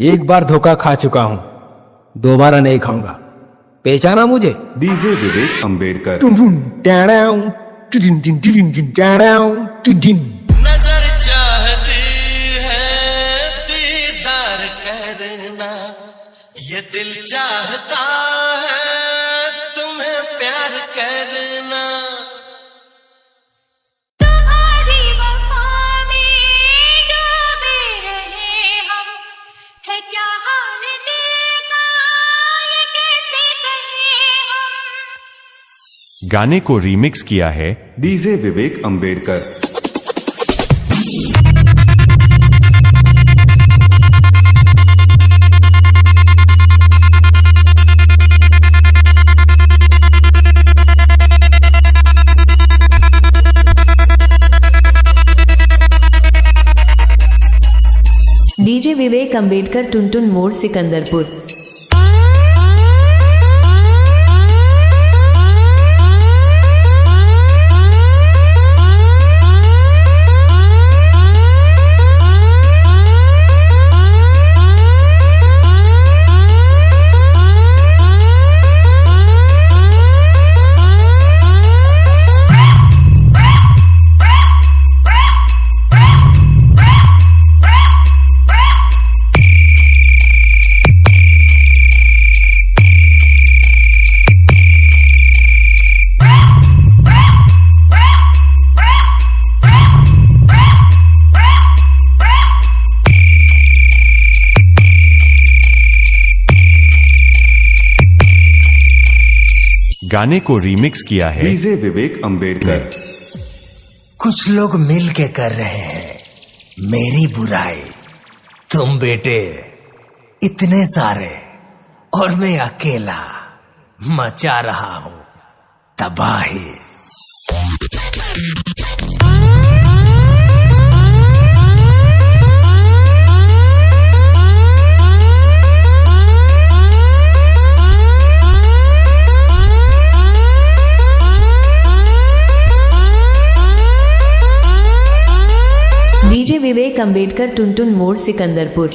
एक बार धोखा खा चुका हूं, दोबारा नहीं खाऊंगा। पहचाना मुझे? डीजे विवेक अंबेडकर। नजर चाहती है दीदार करना, ये दिल चाहता है तुम्हें प्यार करना। तुम्हारी वफा में डूबे रहे हम, है क्या हाल दिल का ये कैसे कहें हम। गाने को रीमिक्स किया है डीजे विवेक अंबेडकर। डीजे विवेक अंबेडकर, टुनटुन मोड़, सिकंदरपुर। गाने को रीमिक्स किया है डीजे विवेक अंबेडकर। कुछ लोग मिल के कर रहे हैं मेरी बुराई। तुम बेटे इतने सारे और मैं अकेला मचा रहा हूं तबाही। डीजे विवेक अंबेडकर, टुनटुन मोड़, सिकंदरपुर।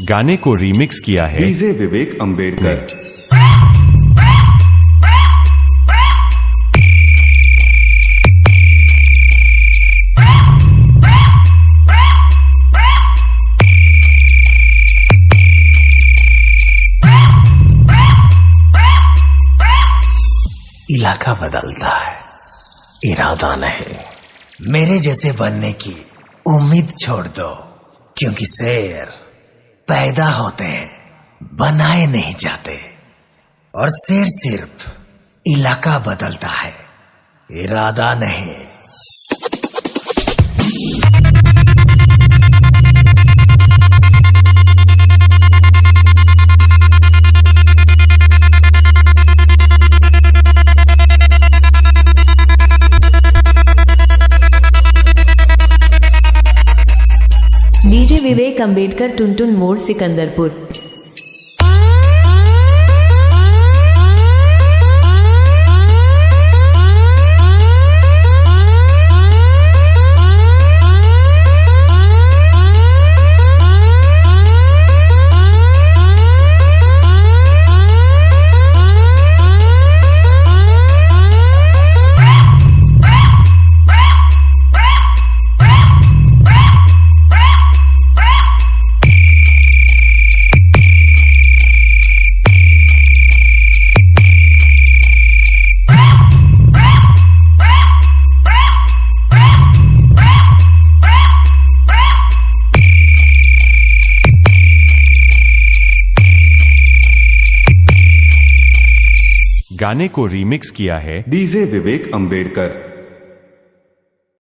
गाने को रीमिक्स किया है डीजे विवेक अंबेडकर। इलाका बदलता है, इरादा नहीं। मेरे जैसे बनने की उम्मीद छोड़ दो, क्योंकि शेर पैदा होते हैं, बनाए नहीं जाते। और शेर सिर्फ इलाका बदलता है, इरादा नहीं। डीजे विवेक अंबेडकर, टुनटुन मोड़, सिकंदरपुर। गाने को रीमिक्स किया है डीजे विवेक अंबेडकर।